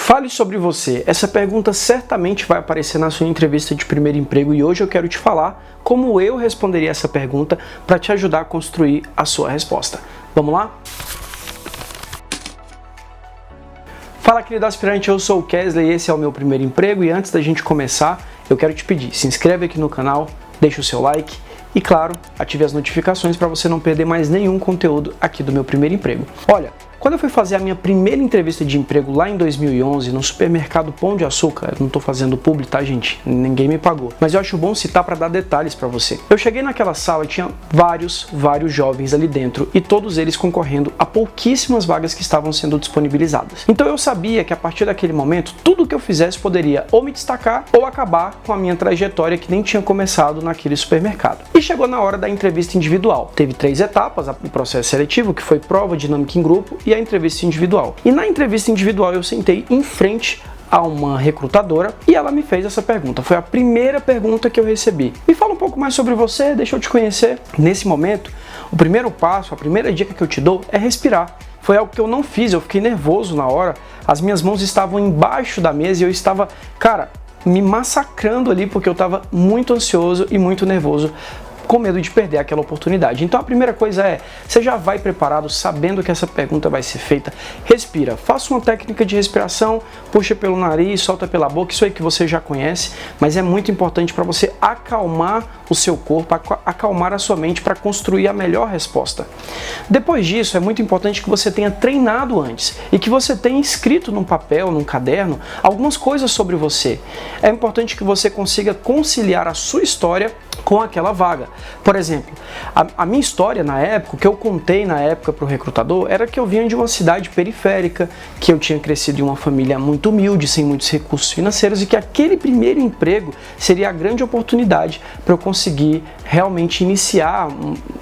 Fale sobre você. Essa pergunta certamente vai aparecer na sua entrevista de primeiro emprego e hoje eu quero te falar como eu responderia essa pergunta para te ajudar a construir a sua resposta. Vamos lá? Fala, querido aspirante, eu sou o Kesley e esse é o meu primeiro emprego e antes da gente começar, eu quero te pedir, se inscreve aqui no canal, deixa o seu like e, claro, ative as notificações para você não perder mais nenhum conteúdo aqui do meu primeiro emprego. Olha, quando eu fui fazer a minha primeira entrevista de emprego lá em 2011 no supermercado Pão de Açúcar, eu não estou fazendo publi, tá, gente? Ninguém me pagou. Mas eu acho bom citar para dar detalhes para você. Eu cheguei naquela sala e tinha vários jovens ali dentro e todos eles concorrendo a pouquíssimas vagas que estavam sendo disponibilizadas. Então eu sabia que a partir daquele momento, tudo que eu fizesse poderia ou me destacar ou acabar com a minha trajetória que nem tinha começado naquele supermercado. E chegou na hora da entrevista individual. Teve 3 etapas, o processo seletivo, que foi prova, dinâmica em grupo e a entrevista individual. E na entrevista individual eu sentei em frente a uma recrutadora e ela me fez essa pergunta. Foi a primeira pergunta que eu recebi. Me fala um pouco mais sobre você, deixa eu te conhecer. Nesse momento, o primeiro passo, a primeira dica que eu te dou é respirar. Foi algo que eu não fiz, eu fiquei nervoso na hora. As minhas mãos estavam embaixo da mesa e eu estava, me massacrando ali porque eu estava muito ansioso e muito nervoso, com medo de perder aquela oportunidade. Então a primeira coisa é, você já vai preparado, sabendo que essa pergunta vai ser feita, respira, faça uma técnica de respiração, puxa pelo nariz, solta pela boca, isso aí que você já conhece, mas é muito importante para você acalmar o seu corpo, acalmar a sua mente para construir a melhor resposta. Depois disso, é muito importante que você tenha treinado antes e que você tenha escrito num papel, num caderno, algumas coisas sobre você. É importante que você consiga conciliar a sua história com aquela vaga. Por exemplo, a minha história na época, o que eu contei na época para o recrutador, era que eu vinha de uma cidade periférica, que eu tinha crescido em uma família muito humilde, sem muitos recursos financeiros e que aquele primeiro emprego seria a grande oportunidade para eu conseguir realmente iniciar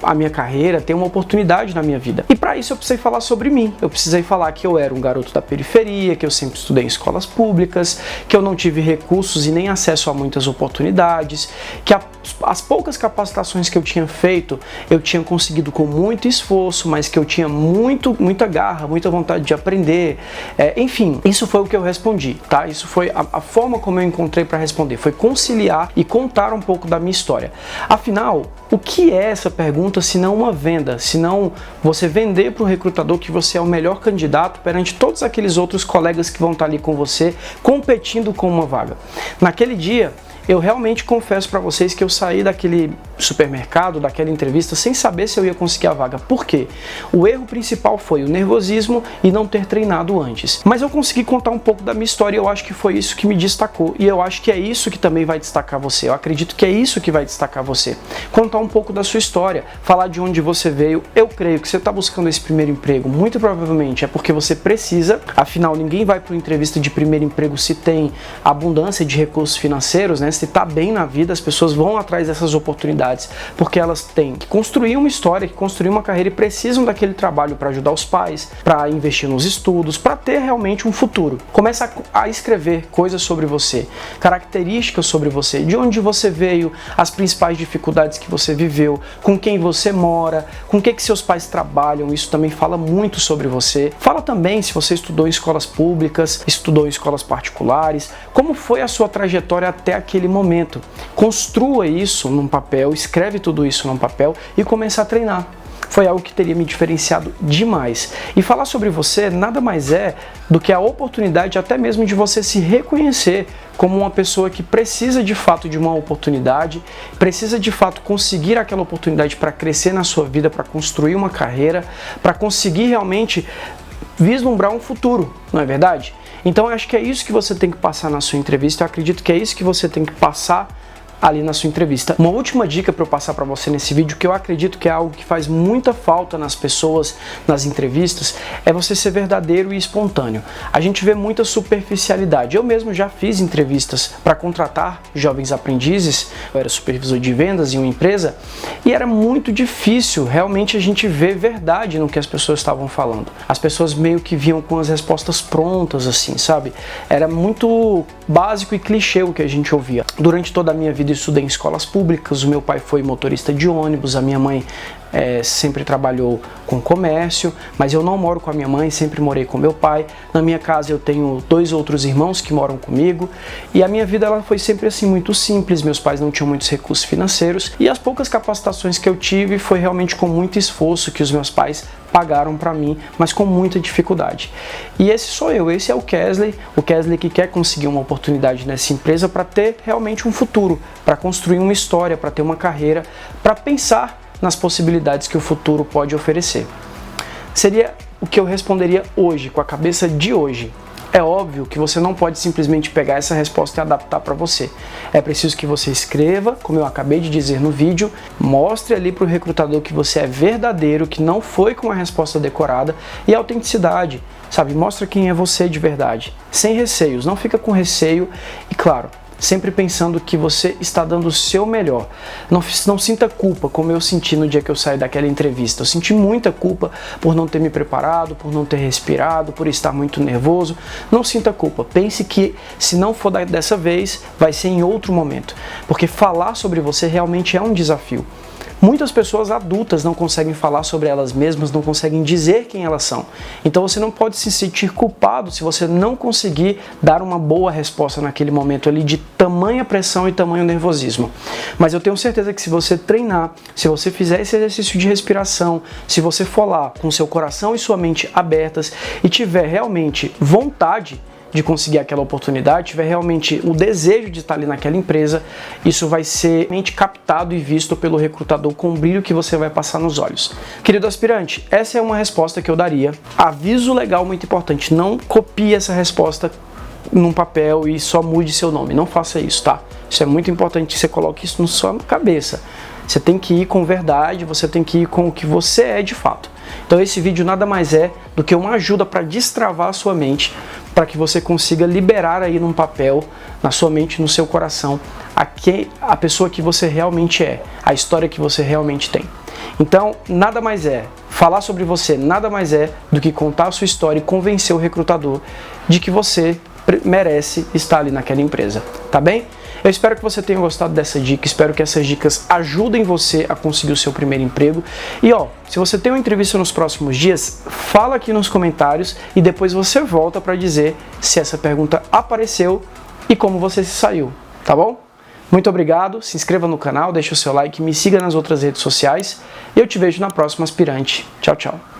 a minha carreira, ter uma oportunidade na minha vida. E para isso eu precisei falar sobre mim, eu precisei falar que eu era um garoto da periferia, que eu sempre estudei em escolas públicas, que eu não tive recursos e nem acesso a muitas oportunidades, que as poucas capacitações que eu tinha feito, eu tinha conseguido com muito esforço, mas que eu tinha muita garra, muita vontade de aprender. Enfim, isso foi o que eu respondi, tá? Isso foi a forma como eu encontrei para responder, foi conciliar e contar um pouco da minha história. Afinal, o que é essa pergunta se não uma venda, se não você vender para o recrutador que você é o melhor candidato perante todos aqueles outros colegas que vão estar ali com você, competindo com uma vaga? Naquele dia, eu realmente confesso para vocês que eu saí daquele supermercado, daquela entrevista, sem saber se eu ia conseguir a vaga. Por quê? O erro principal foi o nervosismo e não ter treinado antes. Mas eu consegui contar um pouco da minha história e eu acho que foi isso que me destacou. E eu acho que é isso que também vai destacar você. Eu acredito que é isso que vai destacar você. Contar um pouco da sua história, falar de onde você veio. Eu creio que você está buscando esse primeiro emprego, muito provavelmente é porque você precisa. Afinal, ninguém vai para uma entrevista de primeiro emprego se tem abundância de recursos financeiros, né? Se está bem na vida, as pessoas vão atrás dessas oportunidades, porque elas têm que construir uma história, que construir uma carreira e precisam daquele trabalho para ajudar os pais, para investir nos estudos, para ter realmente um futuro. Começa a escrever coisas sobre você, características sobre você, de onde você veio, as principais dificuldades que você viveu, com quem você mora, com o que seus pais trabalham, isso também fala muito sobre você. Fala também se você estudou em escolas públicas, estudou em escolas particulares, como foi a sua trajetória até aquele momento. Construa isso num papel, escreve tudo isso num papel e comece a treinar. Foi algo que teria me diferenciado demais. E falar sobre você nada mais é do que a oportunidade até mesmo de você se reconhecer como uma pessoa que precisa de fato de uma oportunidade, precisa de fato conseguir aquela oportunidade para crescer na sua vida, para construir uma carreira, para conseguir realmente vislumbrar um futuro, não é verdade? Então eu acho que é isso que você tem que passar na sua entrevista, eu acredito que é isso que você tem que passar ali na sua entrevista. Uma última dica para eu passar para você nesse vídeo, que eu acredito que é algo que faz muita falta nas pessoas, nas entrevistas, é você ser verdadeiro e espontâneo. A gente vê muita superficialidade. Eu mesmo já fiz entrevistas para contratar jovens aprendizes, eu era supervisor de vendas em uma empresa, e era muito difícil realmente a gente ver verdade no que as pessoas estavam falando. As pessoas meio que vinham com as respostas prontas, assim, sabe? Era muito básico e clichê o que a gente ouvia. Durante toda a minha vida vida estudei em escolas públicas, o meu pai foi motorista de ônibus, a minha mãe sempre trabalhou com comércio, mas eu não moro com a minha mãe, sempre morei com meu pai. Na minha casa eu tenho 2 outros irmãos que moram comigo e a minha vida ela foi sempre assim muito simples, meus pais não tinham muitos recursos financeiros e as poucas capacitações que eu tive foi realmente com muito esforço que os meus pais pagaram para mim, mas com muita dificuldade. E esse sou eu, esse é o Kesley que quer conseguir uma oportunidade nessa empresa para ter realmente um futuro, para construir uma história, para ter uma carreira, para pensar nas possibilidades que o futuro pode oferecer. Seria o que eu responderia hoje, com a cabeça de hoje. É óbvio que você não pode simplesmente pegar essa resposta e adaptar para você. É preciso que você escreva, como eu acabei de dizer no vídeo, mostre ali para o recrutador que você é verdadeiro, que não foi com uma resposta decorada, e autenticidade, sabe? Mostra quem é você de verdade, sem receios, não fica com receio e, claro, sempre pensando que você está dando o seu melhor. Não sinta culpa, como eu senti no dia que eu saí daquela entrevista. Eu senti muita culpa por não ter me preparado, por não ter respirado, por estar muito nervoso. Não sinta culpa. Pense que se não for dessa vez, vai ser em outro momento. Porque falar sobre você realmente é um desafio. Muitas pessoas adultas não conseguem falar sobre elas mesmas, não conseguem dizer quem elas são. Então você não pode se sentir culpado se você não conseguir dar uma boa resposta naquele momento ali de tamanha pressão e tamanho nervosismo. Mas eu tenho certeza que se você treinar, se você fizer esse exercício de respiração, se você for lá com seu coração e sua mente abertas e tiver realmente vontade de conseguir aquela oportunidade, tiver realmente o desejo de estar ali naquela empresa, isso vai ser captado e visto pelo recrutador com o brilho que você vai passar nos olhos. Querido aspirante, essa é uma resposta que eu daria. Aviso legal muito importante, não copie essa resposta num papel e só mude seu nome, não faça isso, tá? Isso é muito importante que você coloque isso na sua cabeça. Você tem que ir com verdade, você tem que ir com o que você é de fato. Então esse vídeo nada mais é do que uma ajuda para destravar a sua mente, para que você consiga liberar aí num papel, na sua mente, no seu coração, a pessoa que você realmente é, a história que você realmente tem. Então, nada mais é, falar sobre você nada mais é do que contar a sua história e convencer o recrutador de que você merece estar ali naquela empresa, tá bem? Eu espero que você tenha gostado dessa dica, espero que essas dicas ajudem você a conseguir o seu primeiro emprego. E se você tem uma entrevista nos próximos dias, fala aqui nos comentários e depois você volta para dizer se essa pergunta apareceu e como você se saiu, tá bom? Muito obrigado, se inscreva no canal, deixe o seu like, me siga nas outras redes sociais e eu te vejo na próxima aspirante. Tchau, tchau.